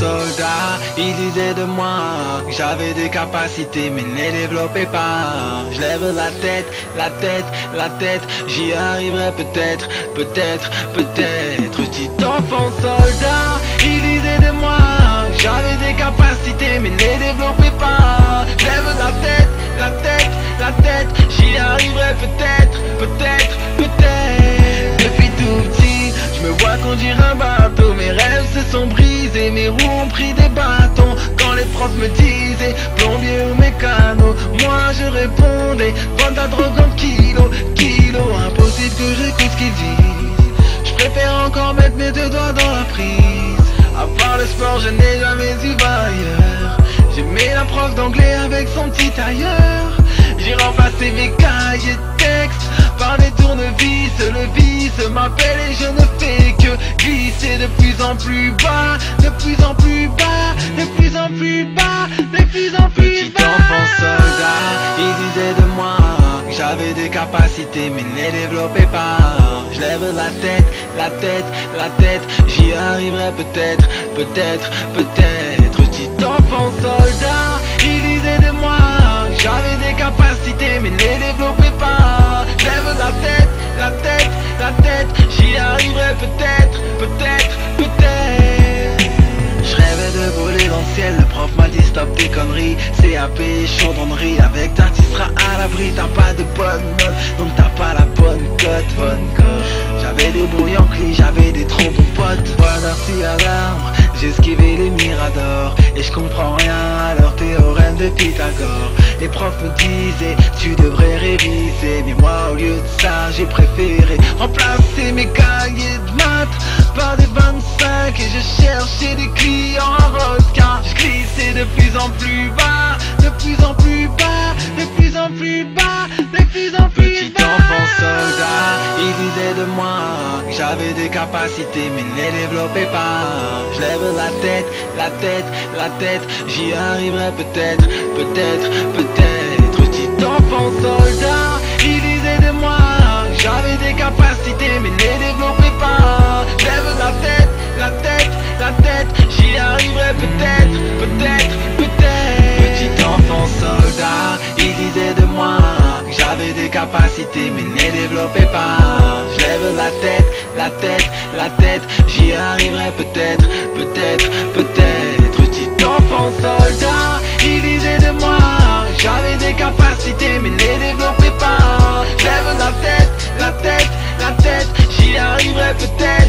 soldat, il disait de moi que j'avais des capacités mais ne les développais pas. Je lève la tête, la tête, la tête, j'y arriverai peut-être, peut-être, peut-être. Petit enfant soldat, il disait de moi que j'avais des capacités mais ne les développais pas. Je lève la tête, la tête, la tête, j'y arriverai peut-être, peut-être, peut-être. Depuis tout petit, je me vois conduire un bateau, mes rêves se sont brisés, mes roues ont pris des bâtons. Quand les profs me disaient plombier ou mécano, moi je répondais vends ta drogue en kilo, kilo. Impossible que j'écoute ce qu'ils disent, je préfère encore mettre mes deux doigts dans la prise. À part le sport je n'ai jamais eu ailleurs. J'aimais la prof d'anglais avec son petit tailleur. J'ai remplacé mes cahiers de texte par des tournevis. Le vice m'appelle et je ne fais que glisser de plus en plus bas, de plus en plus bas, de plus en plus bas, de plus en plus bas. Petit enfant soldat, il disait de moi que j'avais des capacités mais ne les développais pas. Je lève la tête, la tête, la tête, j'y arriverai peut-être, peut-être, peut-être. Petit enfant soldat, il disait de moi que j'avais des capacités mais ne les développais pas. Je lève la tête, la tête, la tête, j'y arriverai peut-être, peut-être, peut-être. Je rêvais de voler dans le ciel, le prof m'a dit stop tes conneries. CAP, chaudronnerie, avec ta tu seras à l'abri. T'as pas de bonne note, donc t'as pas la bonne cote, bonne cote. J'avais des brouillons clés, j'avais des trop bons potes. Voilà merci à l'arbre, j'ai esquivé les miradors. Et je comprends rien à leur théorème de Pythagore. Les profs me disaient tu devrais réviser, mais moi au lieu de ça j'ai préféré remplacer mes cahiers de maths par des 25. Et je cherchais des clients à Rosca. Je glissais de plus en plus bas, de plus en plus bas, de plus en plus bas, de plus en plus bas. Petit enfant soldat, il disait de moi que j'avais des capacités mais ne les développais pas. Je lève la tête, la tête, la tête, j'y arriverai peut-être, peut-être, peut-être. Petit enfant soldat, il disait de moi que j'avais des capacités mais ne les développais pas. Je lève la tête, la tête, la tête, j'y arriverai peut-être, peut-être, peut-être. Petit enfant soldat, il disait de moi que j'avais des capacités mais ne les développais pas. Je lève la tête, la tête, la tête, j'y arriverai peut-être, peut-être, peut-être. Petit enfant soldat, il disait de moi que j'avais des capacités mais ne les développais pas. Je lève la tête, la tête, la tête, j'y arriverai peut-être.